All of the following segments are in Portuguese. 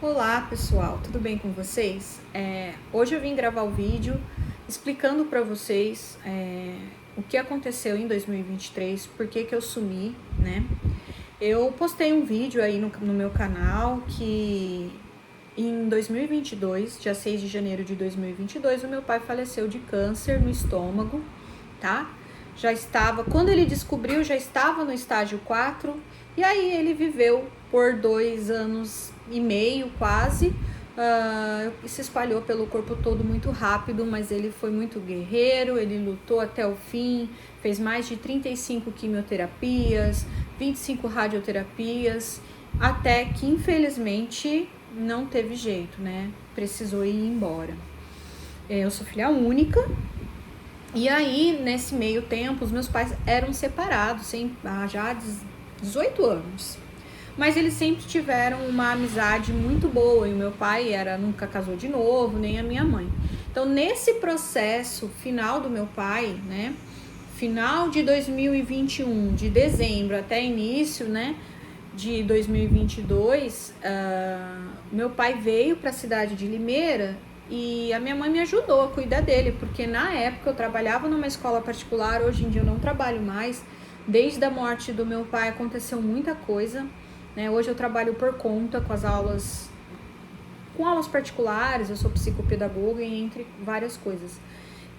Olá pessoal, tudo bem com vocês? Hoje eu vim gravar o vídeo explicando para vocês o que aconteceu em 2023, por que eu sumi, né? Eu postei um vídeo aí no meu canal que em 2022, dia 6 de janeiro de 2022, o meu pai faleceu de câncer no estômago, tá? Quando ele descobriu, já estava no estágio 4, e aí ele viveu por 2 anos e meio quase, e se espalhou pelo corpo todo muito rápido, mas ele foi muito guerreiro, ele lutou até o fim, fez mais de 35 quimioterapias, 25 radioterapias, até que infelizmente não teve jeito, né? Precisou ir embora. Eu sou filha única. E aí, nesse meio tempo, os meus pais eram separados já há 18 anos. Mas eles sempre tiveram uma amizade muito boa. E o meu pai nunca casou de novo, nem a minha mãe. Então, nesse processo final do meu pai, né? Final de 2021, de dezembro até início, né? De 2022, meu pai veio para a cidade de Limeira. E a minha mãe me ajudou a cuidar dele, porque na época eu trabalhava numa escola particular, hoje em dia eu não trabalho mais. Desde a morte do meu pai aconteceu muita coisa, né? Hoje eu trabalho por conta com aulas particulares, eu sou psicopedagoga e entre várias coisas.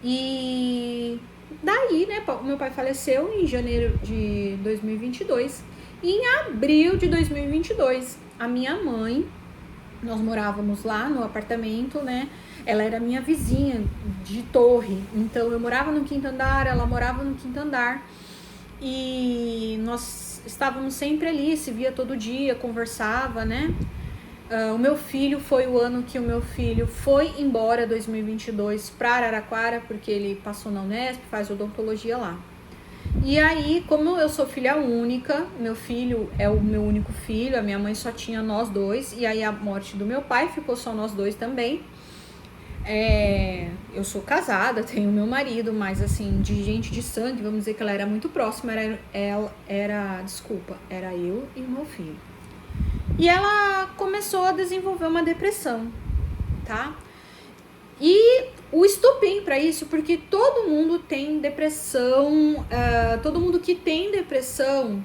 E daí, né, meu pai faleceu em janeiro de 2022 e em abril de 2022, a minha mãe, nós morávamos lá no apartamento, né? Ela era minha vizinha de torre. Então eu morava no quinto andar, ela morava no quinto andar. E nós estávamos sempre ali, se via todo dia, conversava, né? O meu filho, foi o ano que o meu filho foi embora, 2022, para Araraquara, porque ele passou na Unesp, faz odontologia lá. E aí, como eu sou filha única, meu filho é o meu único filho, a minha mãe só tinha nós dois, e aí a morte do meu pai ficou só nós dois também. Eu sou casada, tenho meu marido, mas assim, de gente de sangue, vamos dizer que ela era muito próxima, era eu e o meu filho. E ela começou a desenvolver uma depressão, tá? E o estopim para isso, porque todo mundo tem depressão, todo mundo que tem depressão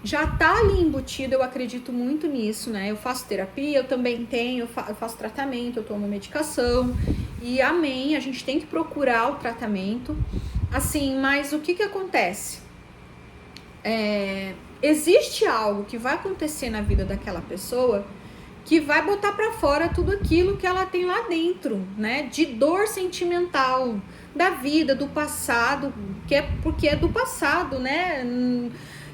já tá ali embutido, eu acredito muito nisso, né? Eu faço terapia, eu também eu faço tratamento, eu tomo medicação, e amém, a gente tem que procurar o tratamento, assim, mas o que acontece? Existe algo que vai acontecer na vida daquela pessoa que vai botar para fora tudo aquilo que ela tem lá dentro, né? De dor sentimental, da vida, do passado, porque é do passado, né?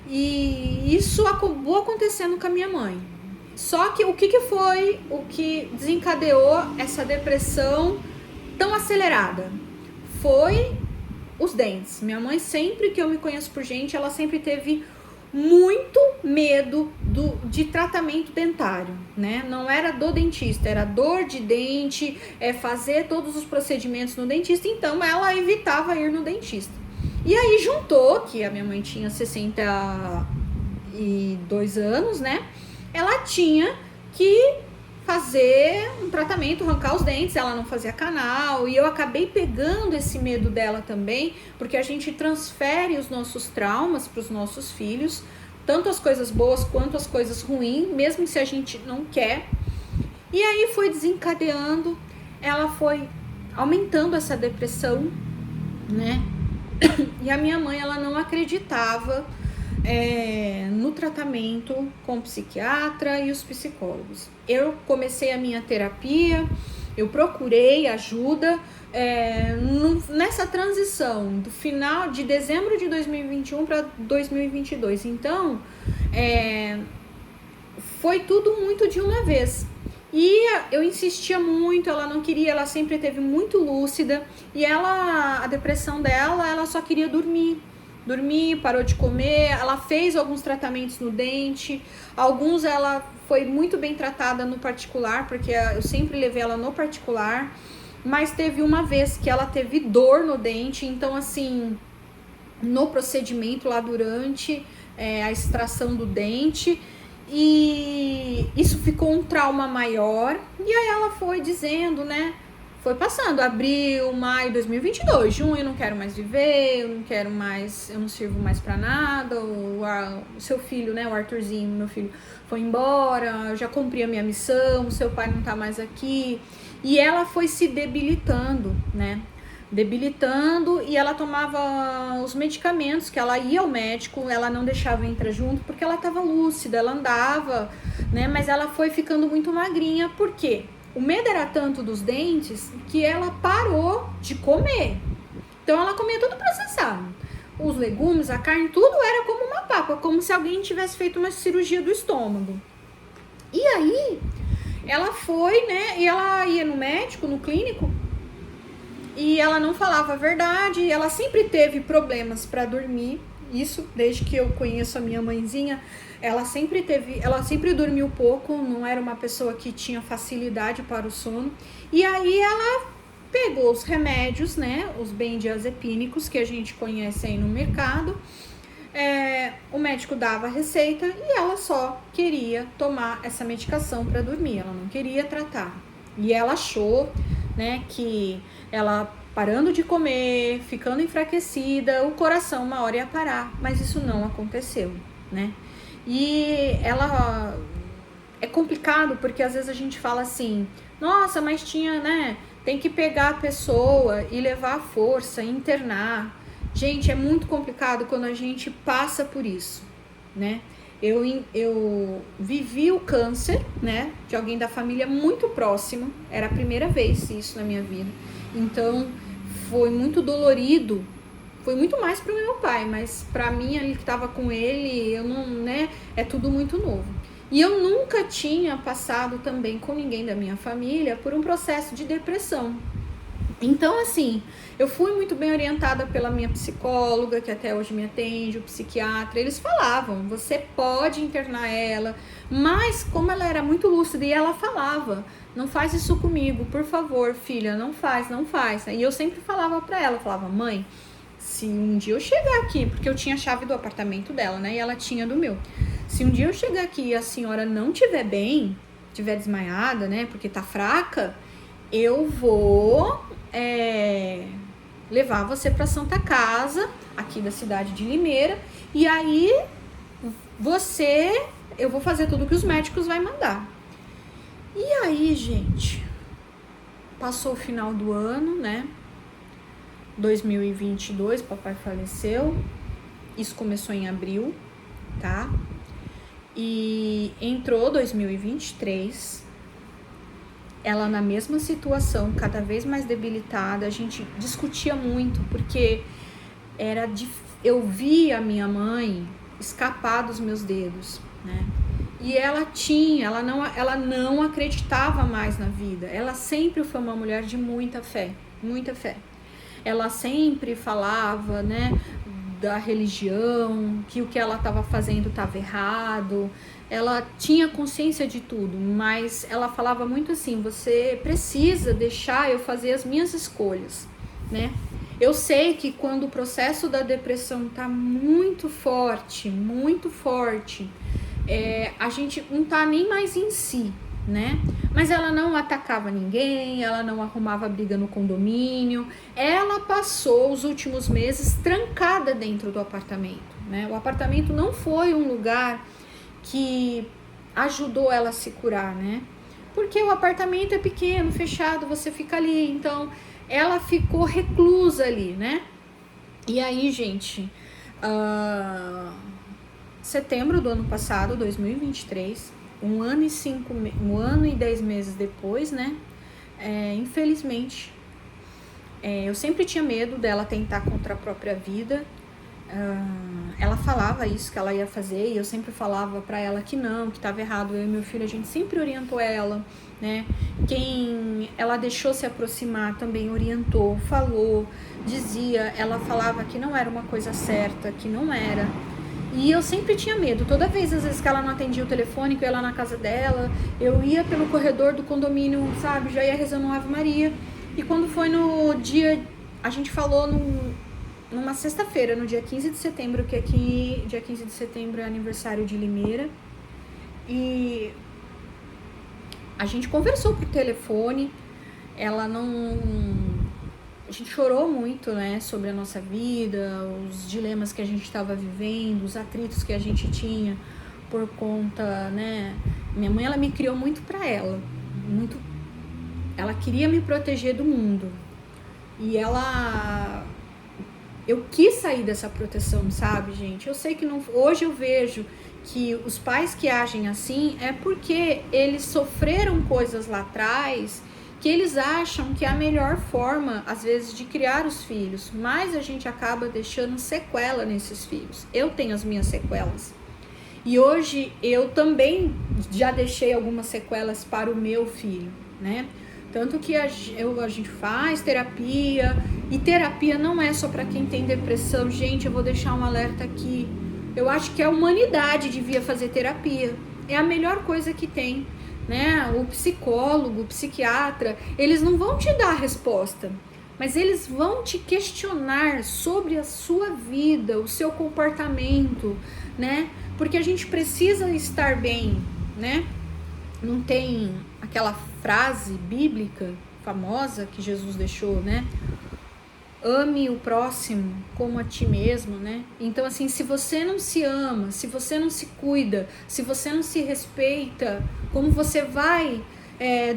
E isso acabou acontecendo com a minha mãe. Só que o que foi o que desencadeou essa depressão tão acelerada? Foi os dentes. Minha mãe, sempre que eu me conheço por gente, ela sempre teve muito medo de tratamento dentário, né? Não era do dentista, era dor de dente, fazer todos os procedimentos no dentista, então ela evitava ir no dentista. E aí juntou que a minha mãe tinha 62 anos, né? Ela tinha que fazer um tratamento, arrancar os dentes, ela não fazia canal, e eu acabei pegando esse medo dela também, porque a gente transfere os nossos traumas para os nossos filhos, tanto as coisas boas quanto as coisas ruins, mesmo se a gente não quer. E aí foi desencadeando, ela foi aumentando essa depressão, né? E a minha mãe, ela não acreditava no tratamento com o psiquiatra e os psicólogos. Eu comecei a minha terapia, eu procurei ajuda nessa transição do final de dezembro de 2021 para 2022. Então, foi tudo muito de uma vez. E eu insistia muito, ela não queria, ela sempre teve muito lúcida, e a depressão dela, ela só queria dormir, parou de comer, ela fez alguns tratamentos no dente, alguns ela foi muito bem tratada no particular, porque eu sempre levei ela no particular, mas teve uma vez que ela teve dor no dente, então assim, no procedimento lá durante a extração do dente, E isso ficou um trauma maior. E aí ela foi dizendo, né? Foi passando, abril, maio de 2022, junho eu não quero mais viver, eu não quero mais, eu não sirvo mais pra nada, o seu filho, né, o Arthurzinho, meu filho, foi embora, eu já cumpri a minha missão, o seu pai não tá mais aqui. E ela foi se debilitando, né, debilitando, e ela tomava os medicamentos, que ela ia ao médico, ela não deixava entrar junto, porque ela tava lúcida, ela andava, né, mas ela foi ficando muito magrinha, por quê? O medo era tanto dos dentes que ela parou de comer. Então ela comia tudo processado. Os legumes, a carne, tudo era como uma papa, como se alguém tivesse feito uma cirurgia do estômago. E aí, ela foi, né, e ela ia no médico, no clínico, e ela não falava a verdade, ela sempre teve problemas para dormir. Isso, desde que eu conheço a minha mãezinha, ela sempre dormiu pouco, não era uma pessoa que tinha facilidade para o sono. E aí ela pegou os remédios, né, os benzodiazepínicos que a gente conhece aí no mercado. O médico dava a receita e ela só queria tomar essa medicação para dormir, ela não queria tratar. E ela achou, né, que ela parando de comer, ficando enfraquecida, o coração uma hora ia parar, mas isso não aconteceu, né? E ela é complicado porque às vezes a gente fala assim, nossa, mas tinha, né? Tem que pegar a pessoa e levar à força, internar. Gente, é muito complicado quando a gente passa por isso, né? Eu vivi o câncer, né? De alguém da família muito próximo. Era a primeira vez isso na minha vida. Então, foi muito dolorido. Foi muito mais pro meu pai, mas pra mim ali que tava com ele, eu não, né? É tudo muito novo. E eu nunca tinha passado também com ninguém da minha família por um processo de depressão. Então, assim, eu fui muito bem orientada pela minha psicóloga, que até hoje me atende, o psiquiatra. Eles falavam, você pode internar ela, mas como ela era muito lúcida e ela falava, não faz isso comigo, por favor, filha, não faz, não faz. E eu sempre falava pra ela, falava, mãe, se um dia eu chegar aqui, porque eu tinha a chave do apartamento dela, né, e ela tinha do meu. Se um dia eu chegar aqui e a senhora não estiver bem, estiver desmaiada, né, porque tá fraca, eu vou levar você para Santa Casa, aqui da cidade de Limeira, e aí eu vou fazer tudo que os médicos vai mandar. E aí, gente, passou o final do ano, né, 2022, papai faleceu, isso começou em abril, tá, e entrou 2023, ela na mesma situação, cada vez mais debilitada, a gente discutia muito, porque eu via a minha mãe escapar dos meus dedos, né? E ela não acreditava mais na vida, ela sempre foi uma mulher de muita fé, muita fé. Ela sempre falava, né, da religião, que o que ela estava fazendo estava errado. Ela tinha consciência de tudo, mas ela falava muito assim, você precisa deixar eu fazer as minhas escolhas, né? Eu sei que quando o processo da depressão tá muito forte, a gente não tá nem mais em si, né? Mas ela não atacava ninguém, ela não arrumava briga no condomínio, ela passou os últimos meses trancada dentro do apartamento, né? O apartamento não foi um lugar que ajudou ela a se curar, né? Porque o apartamento é pequeno, fechado, você fica ali, então ela ficou reclusa ali, né? E aí, gente, setembro do ano passado, 2023, um ano e 10 meses depois, né? Infelizmente, eu sempre tinha medo dela tentar contra a própria vida. Ela falava isso que ela ia fazer e eu sempre falava pra ela que não, que estava errado. Eu e meu filho, a gente sempre orientou ela, né? Quem ela deixou se aproximar também orientou, falou, dizia, ela falava que não era uma coisa certa, que não era. E eu sempre tinha medo, toda vez, às vezes, que ela não atendia o telefone, que eu ia lá na casa dela, eu ia pelo corredor do condomínio, sabe, já ia rezando uma Ave Maria. E quando foi no dia, a gente falou numa sexta-feira, no dia 15 de setembro, que aqui, dia 15 de setembro é aniversário de Limeira. E a gente conversou por telefone, ela não... A gente chorou muito, né, sobre a nossa vida, os dilemas que a gente estava vivendo, os atritos que a gente tinha por conta, né... Minha mãe, ela me criou muito para ela, muito... Ela queria me proteger do mundo. E ela... Eu quis sair dessa proteção, sabe, gente? Eu sei que não... Hoje eu vejo que os pais que agem assim é porque eles sofreram coisas lá atrás que eles acham que é a melhor forma, às vezes, de criar os filhos. Mas a gente acaba deixando sequela nesses filhos. Eu tenho as minhas sequelas. E hoje eu também já deixei algumas sequelas para o meu filho, né? Tanto que a gente faz terapia, e terapia não é só para quem tem depressão. Gente, eu vou deixar um alerta aqui. Eu acho que a humanidade devia fazer terapia. É a melhor coisa que tem, né? O psicólogo, o psiquiatra, eles não vão te dar a resposta, mas eles vão te questionar sobre a sua vida, o seu comportamento, né? Porque a gente precisa estar bem, né? Não tem aquela frase bíblica famosa que Jesus deixou, né? Ame o próximo como a ti mesmo, né? Então, assim, se você não se ama, se você não se cuida, se você não se respeita, como você vai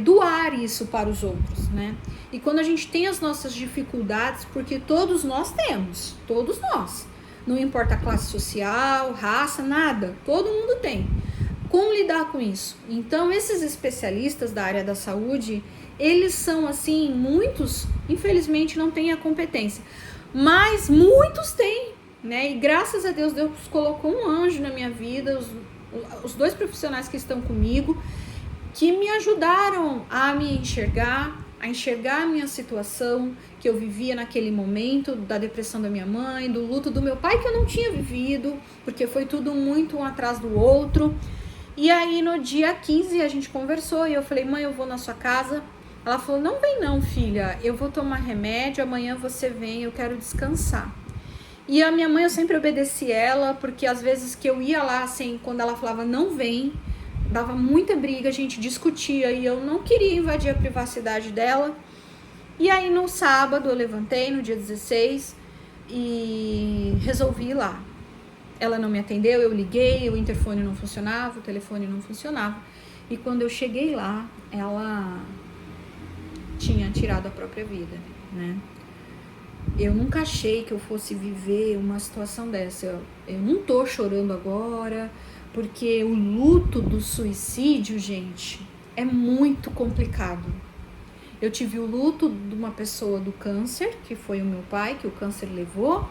doar isso para os outros, né? E quando a gente tem as nossas dificuldades, porque todos nós temos, todos nós, não importa a classe social, raça, nada, todo mundo tem. Como lidar com isso? Então, esses especialistas da área da saúde, eles são assim, muitos, infelizmente, não têm a competência, mas muitos têm, né? E graças a Deus, Deus colocou um anjo na minha vida, os dois profissionais que estão comigo, que me ajudaram a me enxergar, a enxergar a minha situação que eu vivia naquele momento, da depressão da minha mãe, do luto do meu pai que eu não tinha vivido, porque foi tudo muito um atrás do outro. E aí no dia 15 a gente conversou e eu falei, mãe, eu vou na sua casa. Ela falou, não vem não, filha, eu vou tomar remédio, amanhã você vem, eu quero descansar. E a minha mãe, eu sempre obedeci ela, porque às vezes que eu ia lá, assim, quando ela falava não vem, dava muita briga, a gente discutia e eu não queria invadir a privacidade dela. E aí no sábado eu levantei, no dia 16, e resolvi ir lá. Ela não me atendeu, eu liguei, o interfone não funcionava, o telefone não funcionava. E quando eu cheguei lá, ela tinha tirado a própria vida, né? Eu nunca achei que eu fosse viver uma situação dessa. Eu não tô chorando agora, porque o luto do suicídio, gente, é muito complicado. Eu tive o luto de uma pessoa do câncer, que foi o meu pai, que o câncer levou.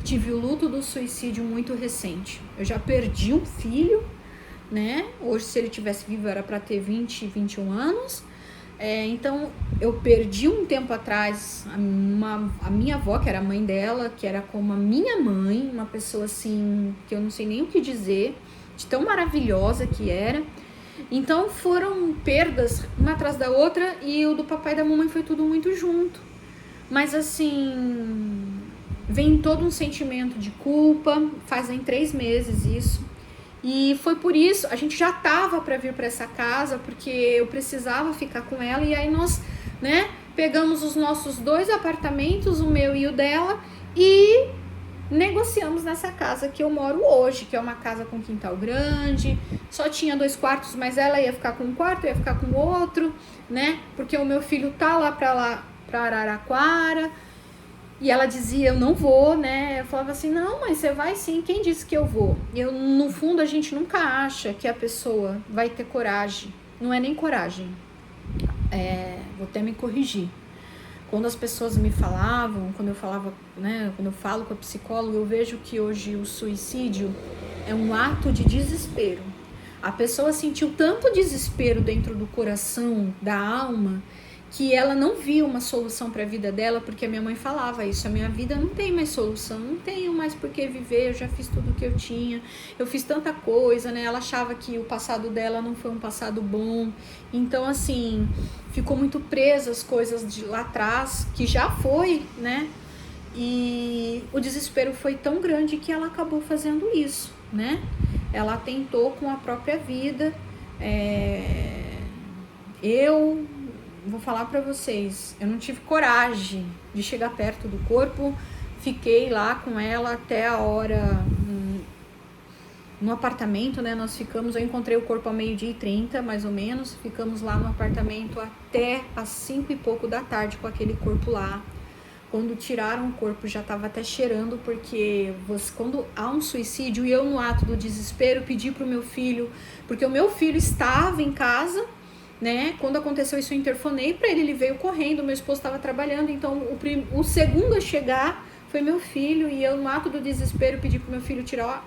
Tive o luto do suicídio muito recente. Eu já perdi um filho, né? Hoje, se ele tivesse vivo, era para ter 20, 21 anos. Então, eu perdi um tempo atrás a minha avó, que era a mãe dela, que era como a minha mãe, uma pessoa assim, que eu não sei nem o que dizer, de tão maravilhosa que era. Então, foram perdas uma atrás da outra, e o do papai e da mamãe foi tudo muito junto. Mas, assim, vem todo um sentimento de culpa, fazem 3 meses isso. E foi por isso, a gente já tava para vir para essa casa, porque eu precisava ficar com ela. E aí nós, né, pegamos os nossos 2 apartamentos, o meu e o dela, e negociamos nessa casa que eu moro hoje, que é uma casa com quintal grande, só tinha 2 quartos, mas ela ia ficar com um quarto, eu ia ficar com o outro, né, porque o meu filho tá lá para Araraquara. E ela dizia, eu não vou, né? Eu falava assim, não, mas você vai sim, quem disse que eu vou? No fundo, a gente nunca acha que a pessoa vai ter coragem. Não é nem coragem. Vou até me corrigir. Quando as pessoas me falavam, quando eu falava, né? Quando eu falo com a psicóloga, eu vejo que hoje o suicídio é um ato de desespero. A pessoa sentiu tanto desespero dentro do coração, da alma, que ela não via uma solução para a vida dela, porque a minha mãe falava isso, a minha vida não tem mais solução, não tenho mais por que viver, eu já fiz tudo o que eu tinha, eu fiz tanta coisa, né? Ela achava que o passado dela não foi um passado bom, então assim, ficou muito presa às coisas de lá atrás, que já foi, né? E o desespero foi tão grande que ela acabou fazendo isso, né? Ela tentou com a própria vida. Eu vou falar pra vocês, eu não tive coragem de chegar perto do corpo, fiquei lá com ela até a hora no apartamento, né? Nós ficamos, eu encontrei o corpo ao 12h30, mais ou menos, ficamos lá no apartamento até às 5 e pouco da tarde com aquele corpo lá. Quando tiraram o corpo já estava até cheirando, porque quando há um suicídio, e eu no ato do desespero pedi pro meu filho, porque o meu filho estava em casa, né? Quando aconteceu isso eu interfonei para ele veio correndo, meu esposo estava trabalhando, então o segundo a chegar foi meu filho, e eu no ato do desespero pedi pro meu filho tirar,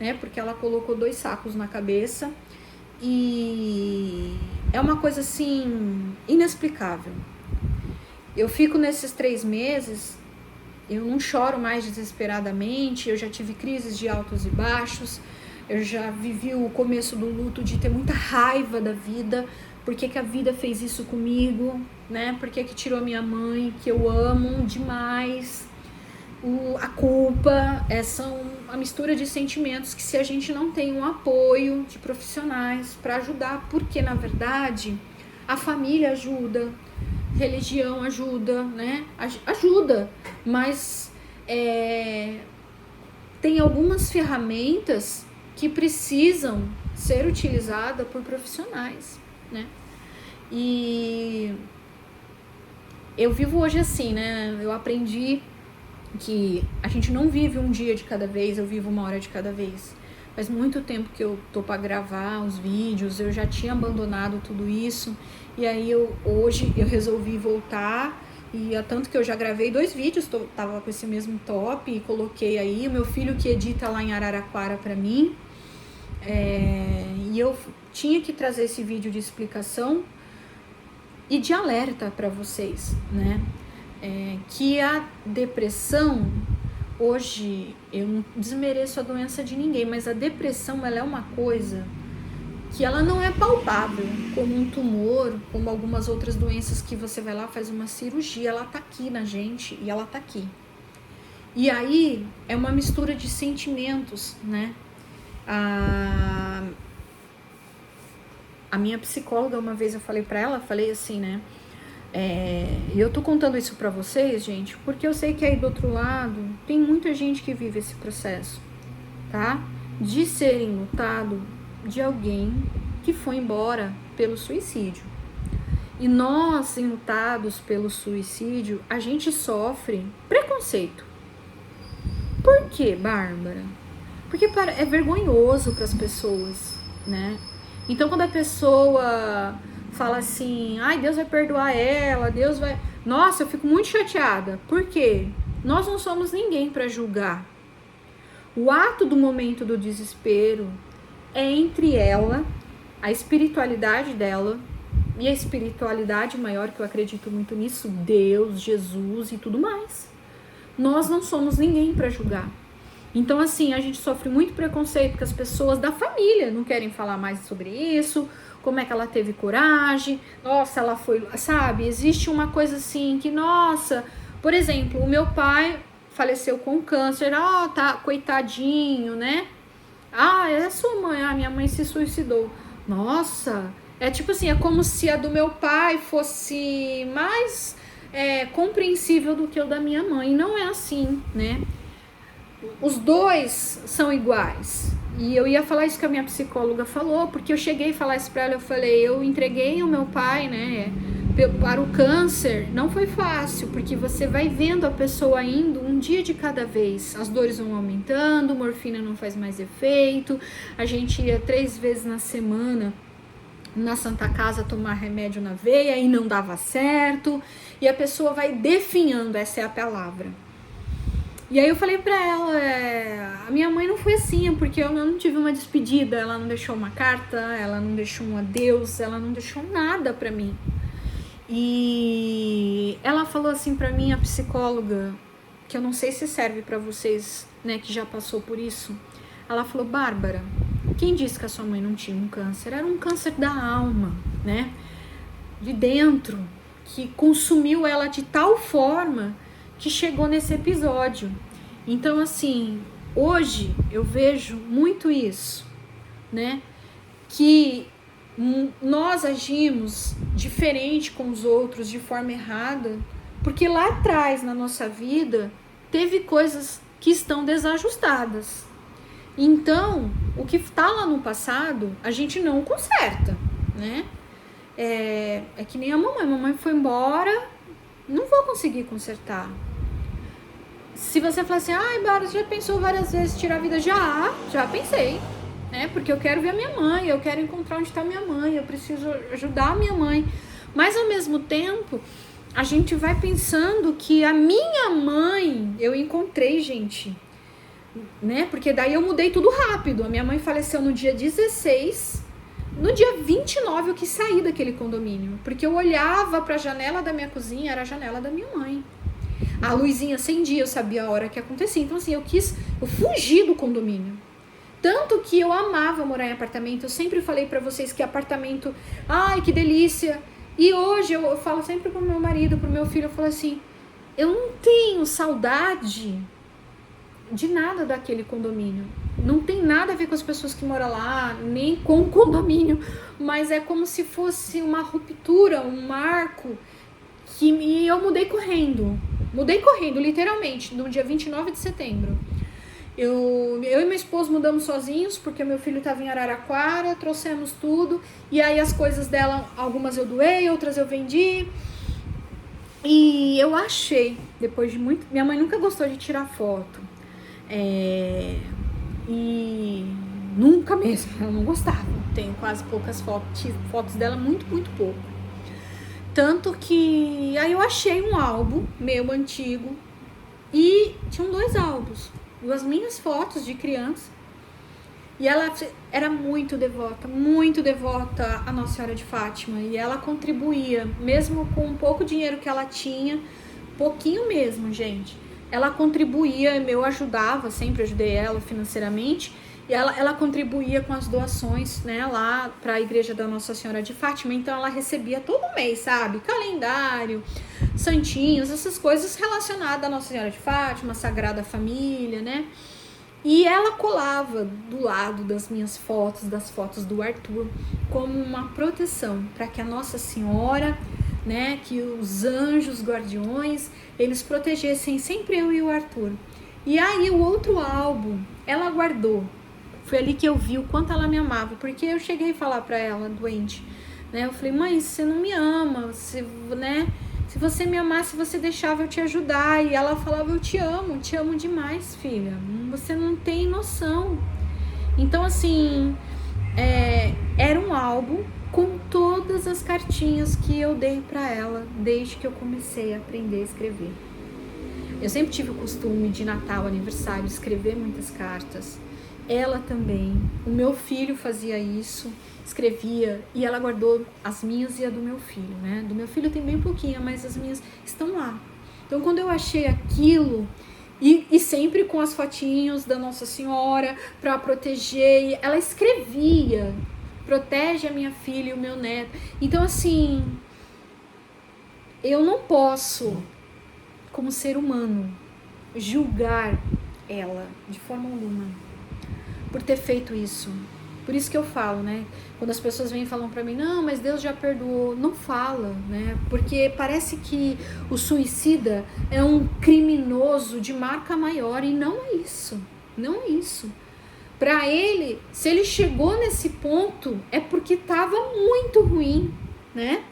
né? Porque ela colocou 2 sacos na cabeça, e é uma coisa assim inexplicável. Eu fico nesses 3 meses, eu não choro mais desesperadamente, eu já tive crises de altos e baixos, eu já vivi o começo do luto de ter muita raiva da vida, por que a vida fez isso comigo, né? Por que tirou minha mãe, que eu amo demais. A culpa, são a mistura de sentimentos que se a gente não tem um apoio de profissionais para ajudar, porque na verdade a família ajuda, religião ajuda, né? Ajuda, mas tem algumas ferramentas que precisam ser utilizadas por profissionais, né? E eu vivo hoje assim, né? Eu aprendi que a gente não vive um dia de cada vez, eu vivo uma hora de cada vez. Faz muito tempo que eu tô para gravar os vídeos, eu já tinha abandonado tudo isso, e aí hoje eu resolvi voltar, e tanto que eu já gravei 2 vídeos, tava com esse mesmo top, e coloquei aí, o meu filho que edita lá em Araraquara pra mim, e eu tinha que trazer esse vídeo de explicação e de alerta para vocês, né? Que a depressão, hoje, eu não desmereço a doença de ninguém, mas a depressão, ela é uma coisa que ela não é palpável, como um tumor, como algumas outras doenças que você vai lá, faz uma cirurgia, ela tá aqui na gente, e ela tá aqui. E aí, é uma mistura de sentimentos, né? A minha psicóloga, uma vez eu falei pra ela, falei assim, né? E eu tô contando isso pra vocês, gente, porque eu sei que aí do outro lado tem muita gente que vive esse processo, tá? De ser enlutado de alguém que foi embora pelo suicídio. E nós, enlutados pelo suicídio, a gente sofre preconceito. Por quê, Bárbara? Porque é vergonhoso para as pessoas, né? Então, quando a pessoa fala assim, ai, Deus vai perdoar ela, Deus vai... Nossa, eu fico muito chateada. Por quê? Nós não somos ninguém para julgar. O ato do momento do desespero é entre ela, a espiritualidade dela, e a espiritualidade maior, que eu acredito muito nisso, Deus, Jesus e tudo mais. Nós não somos ninguém para julgar. Então, assim, a gente sofre muito preconceito, porque as pessoas da família não querem falar mais sobre isso, como é que ela teve coragem, nossa, ela foi, sabe? Existe uma coisa assim que, nossa, por exemplo, o meu pai faleceu com câncer, tá, coitadinho, né? É a sua mãe, minha mãe se suicidou. Nossa, é tipo assim, é como se a do meu pai fosse mais compreensível do que o da minha mãe. Não é assim, né? Os dois são iguais. E eu ia falar isso que a minha psicóloga falou, porque eu cheguei a falar isso pra ela, eu falei, eu entreguei o meu pai, né, para o câncer, não foi fácil, porque você vai vendo a pessoa indo um dia de cada vez, as dores vão aumentando, morfina não faz mais efeito, a gente ia 3 vezes na semana na Santa Casa tomar remédio na veia e não dava certo, e a pessoa vai definhando, essa é a palavra. E aí eu falei pra ela, a minha mãe não foi assim, porque eu não tive uma despedida, ela não deixou uma carta, ela não deixou um adeus, ela não deixou nada pra mim. E ela falou assim pra mim, a psicóloga, que eu não sei se serve pra vocês, né, que já passou por isso. Ela falou, Bárbara, quem disse que a sua mãe não tinha um câncer? Era um câncer da alma, né, de dentro, que consumiu ela de tal forma que chegou nesse episódio. Então, assim, hoje eu vejo muito isso, né? Que nós agimos diferente com os outros, de forma errada, porque lá atrás na nossa vida teve coisas que estão desajustadas. Então, o que está lá no passado, a gente não conserta, né? É que nem a mamãe foi embora, não vou conseguir consertar. Se você falar assim, Bárbara, você já pensou várias vezes tirar a vida? Já pensei, né? Porque eu quero ver a minha mãe, eu quero encontrar onde está minha mãe, eu preciso ajudar a minha mãe. Mas ao mesmo tempo, a gente vai pensando que a minha mãe, eu encontrei, gente, né? Porque daí eu mudei tudo rápido. A minha mãe faleceu no dia 16, no dia 29 eu quis sair daquele condomínio, porque eu olhava para a janela da minha cozinha, era a janela da minha mãe. A luzinha acendia, eu sabia a hora que acontecia. Então assim, eu fugi do condomínio. Tanto que eu amava morar em apartamento. Eu sempre falei pra vocês que apartamento, ai, que delícia. E hoje eu falo sempre pro meu marido, pro meu filho, eu falo assim, eu não tenho saudade de nada daquele condomínio. Não tem nada a ver com as pessoas que moram lá, nem com o condomínio, mas é como se fosse uma ruptura, um marco, e eu mudei correndo, literalmente, no dia 29 de setembro. Eu e meu esposo mudamos sozinhos, porque meu filho estava em Araraquara, trouxemos tudo, e aí as coisas dela, algumas eu doei, outras eu vendi, e eu achei, depois de muito... Minha mãe nunca gostou de tirar foto, e nunca mesmo, ela não gostava. Tenho quase poucas fotos dela, muito pouco. Tanto que aí eu achei um álbum meu antigo e tinham 2 álbuns, 2 minhas fotos de criança. E ela era muito devota a Nossa Senhora de Fátima. E ela contribuía, mesmo com um pouco dinheiro que ela tinha, pouquinho mesmo, gente. Ela contribuía, eu ajudava, sempre ajudei ela financeiramente. E ela contribuía com as doações, né, lá para a igreja da Nossa Senhora de Fátima. Então ela recebia todo mês, sabe? Calendário, santinhos, essas coisas relacionadas à Nossa Senhora de Fátima, Sagrada Família, né? E ela colava do lado das minhas fotos, das fotos do Arthur, como uma proteção para que a Nossa Senhora, né, que os anjos guardiões, eles protegessem sempre eu e o Arthur. E aí o outro álbum, ela guardou. Foi ali que eu vi o quanto ela me amava, porque eu cheguei a falar pra ela, doente, né? Eu falei, mãe, você não me ama, você, né? Se você me amasse, você deixava eu te ajudar. E ela falava, eu te amo demais, filha. Você não tem noção. Então, assim, era um álbum com todas as cartinhas que eu dei pra ela desde que eu comecei a aprender a escrever. Eu sempre tive o costume de Natal, aniversário, escrever muitas cartas. Ela também, o meu filho fazia isso, escrevia, e ela guardou as minhas e a do meu filho, né? Do meu filho tem bem pouquinho, mas as minhas estão lá. Então, quando eu achei aquilo, e sempre com as fotinhos da Nossa Senhora para proteger, ela escrevia, protege a minha filha e o meu neto. Então, assim, eu não posso, como ser humano, julgar ela de forma alguma por ter feito isso. Por isso que eu falo, né? Quando as pessoas vêm e falam pra mim, não, mas Deus já perdoou. Não fala, né? Porque parece que o suicida é um criminoso de marca maior, e não é isso. Não é isso. Pra ele, se ele chegou nesse ponto, é porque tava muito ruim, né?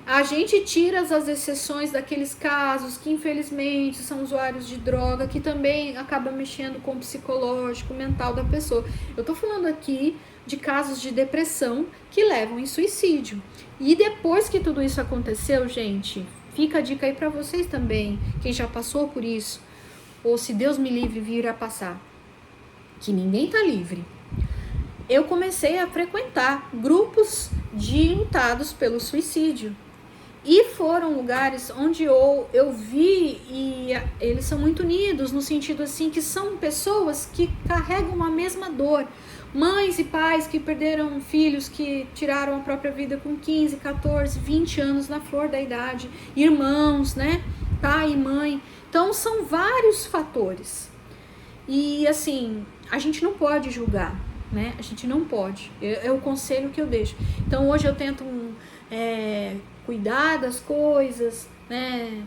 A gente tira as exceções daqueles casos que infelizmente são usuários de droga, que também acaba mexendo com o psicológico, mental da pessoa. Eu tô falando aqui de casos de depressão que levam em suicídio. E depois que tudo isso aconteceu, gente, fica a dica aí pra vocês também, quem já passou por isso, ou se Deus me livre vir a passar, que ninguém tá livre. Eu comecei a frequentar grupos de lutados pelo suicídio. E foram lugares onde eu vi, e eles são muito unidos, no sentido assim, que são pessoas que carregam a mesma dor. Mães e pais que perderam filhos, que tiraram a própria vida com 15, 14, 20 anos na flor da idade. Irmãos, né? Pai e mãe. Então, são vários fatores. E, assim, a gente não pode julgar. né? A gente não pode. É o conselho que eu deixo. Então hoje eu tento cuidar das coisas, né?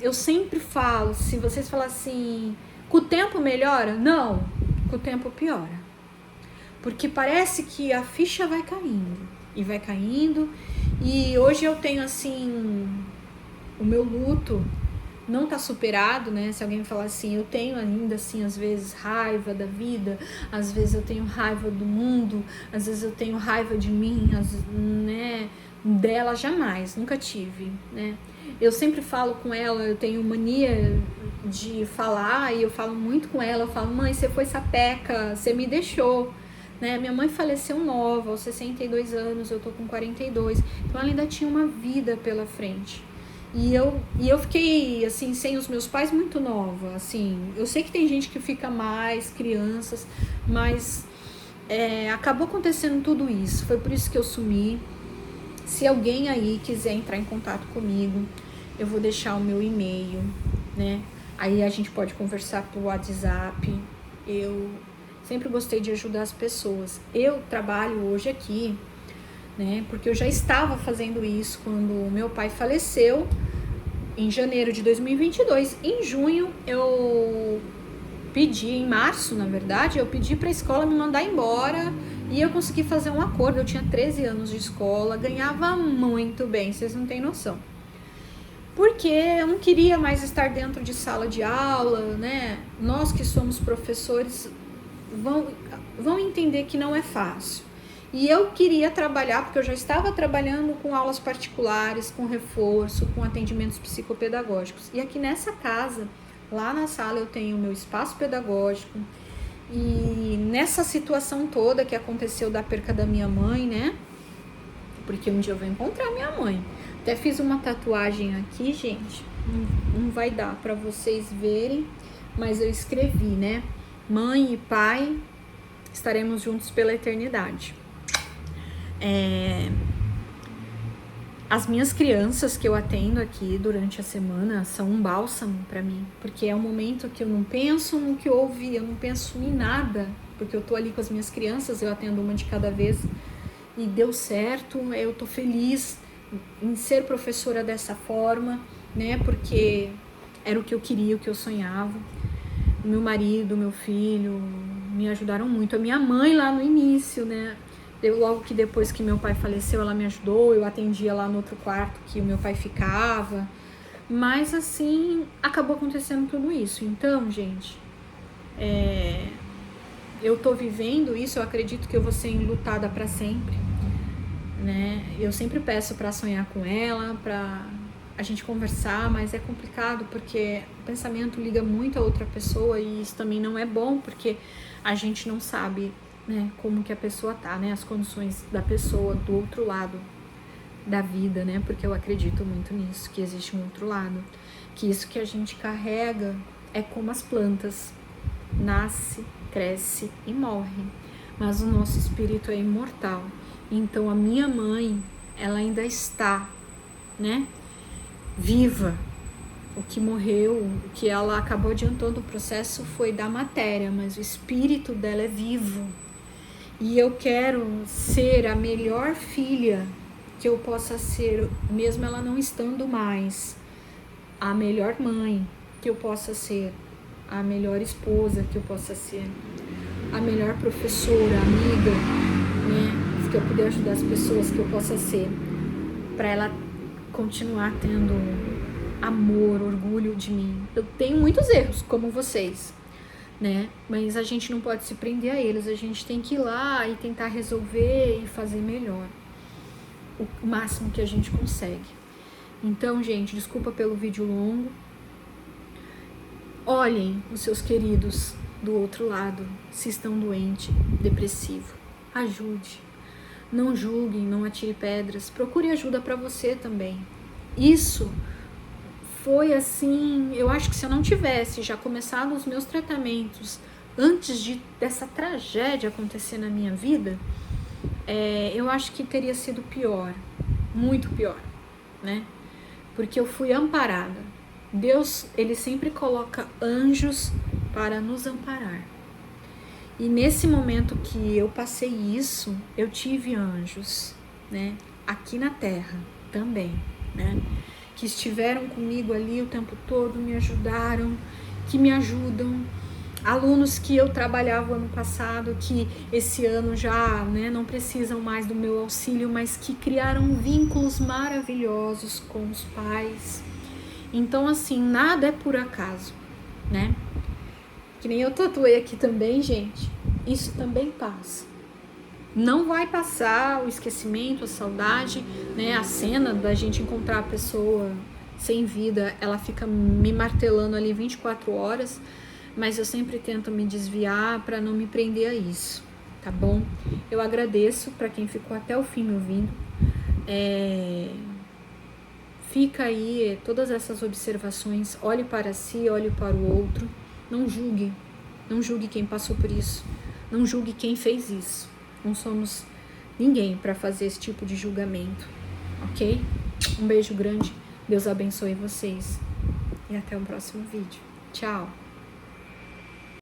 Eu sempre falo, se vocês falarem assim, com o tempo melhora? Não, com o tempo piora. Porque parece que a ficha vai caindo, e vai caindo, e hoje eu tenho assim, o meu luto não tá superado, né? Se alguém falar assim, eu tenho ainda assim, às vezes, raiva da vida, às vezes eu tenho raiva do mundo, às vezes eu tenho raiva de mim, né? Dela jamais, nunca tive, né? Eu sempre falo com ela, eu tenho mania de falar, e eu falo muito com ela, eu falo, mãe, você foi sapeca, você me deixou, né? Minha mãe faleceu nova, aos 62 anos, eu tô com 42, então ela ainda tinha uma vida pela frente. E eu fiquei, assim, sem os meus pais muito nova, assim, eu sei que tem gente que fica mais, crianças, mas acabou acontecendo tudo isso, foi por isso que eu sumi. Se alguém aí quiser entrar em contato comigo, eu vou deixar o meu e-mail, né, aí a gente pode conversar por WhatsApp. Eu sempre gostei de ajudar as pessoas, eu trabalho hoje aqui, né, porque eu já estava fazendo isso quando meu pai faleceu, em janeiro de 2022. Em junho, eu pedi, em março, na verdade, eu pedi para a escola me mandar embora e eu consegui fazer um acordo. Eu tinha 13 anos de escola, ganhava muito bem, vocês não têm noção. Porque eu não queria mais estar dentro de sala de aula, né? Nós que somos professores vão entender que não é fácil. E eu queria trabalhar, porque eu já estava trabalhando com aulas particulares, com reforço, com atendimentos psicopedagógicos. E aqui nessa casa, lá na sala, eu tenho o meu espaço pedagógico. E nessa situação toda que aconteceu da perca da minha mãe, né? Porque um dia eu vou encontrar minha mãe. Até fiz uma tatuagem aqui, gente. Não vai dar para vocês verem, mas eu escrevi, né? Mãe e pai, estaremos juntos pela eternidade. As minhas crianças que eu atendo aqui durante a semana são um bálsamo para mim, porque é um momento que eu não penso no que houve, eu não penso em nada, porque eu tô ali com as minhas crianças, eu atendo uma de cada vez e deu certo, eu tô feliz em ser professora dessa forma, né, porque era o que eu queria, o que eu sonhava. Meu marido, meu filho me ajudaram muito, a minha mãe lá no início, né, logo que depois que meu pai faleceu, ela me ajudou, eu atendia lá no outro quarto que o meu pai ficava, mas assim, acabou acontecendo tudo isso. Então, gente, eu tô vivendo isso, eu acredito que eu vou ser enlutada para sempre, né? Eu sempre peço para sonhar com ela, para a gente conversar, mas é complicado porque o pensamento liga muito a outra pessoa e isso também não é bom, porque a gente não sabe, né, como que a pessoa tá, né, as condições da pessoa do outro lado da vida, né, porque eu acredito muito nisso, que existe um outro lado, que isso que a gente carrega é como as plantas, nasce, cresce e morre, mas o nosso espírito é imortal. Então a minha mãe, ela ainda está, né, viva. O que morreu, o que ela acabou adiantando o processo foi da matéria, mas o espírito dela é vivo. E eu quero ser a melhor filha que eu possa ser, mesmo ela não estando mais. A melhor mãe que eu possa ser. A melhor esposa que eu possa ser. A melhor professora, amiga, né? Que eu puder ajudar as pessoas que eu possa ser. Para ela continuar tendo amor, orgulho de mim. Eu tenho muitos erros, como vocês, né? Mas a gente não pode se prender a eles, a gente tem que ir lá e tentar resolver e fazer melhor, o máximo que a gente consegue. Então, gente, desculpa pelo vídeo longo. Olhem os seus queridos do outro lado, se estão doentes, depressivo, ajude. Não julguem, não atire pedras, procure ajuda para você também. Isso foi assim, eu acho que se eu não tivesse já começado os meus tratamentos antes dessa tragédia acontecer na minha vida, eu acho que teria sido pior, muito pior, né? Porque eu fui amparada. Deus, ele sempre coloca anjos para nos amparar. E nesse momento que eu passei isso, eu tive anjos, né? Aqui na Terra também, né? Que estiveram comigo ali o tempo todo, me ajudaram, que me ajudam. Alunos que eu trabalhava ano passado, que esse ano já, né, não precisam mais do meu auxílio, mas que criaram vínculos maravilhosos com os pais. Então, assim, nada é por acaso, né? Que nem eu tatuei aqui também, gente. Isso também passa. Não vai passar o esquecimento, a saudade, né? A cena da gente encontrar a pessoa sem vida, ela fica me martelando ali 24 horas, mas eu sempre tento me desviar para não me prender a isso, tá bom? Eu agradeço para quem ficou até o fim me ouvindo. Fica aí todas essas observações, olhe para si, olhe para o outro, não julgue quem passou por isso, não julgue quem fez isso. Não somos ninguém para fazer esse tipo de julgamento, ok? Um beijo grande, Deus abençoe vocês e até o próximo vídeo. Tchau!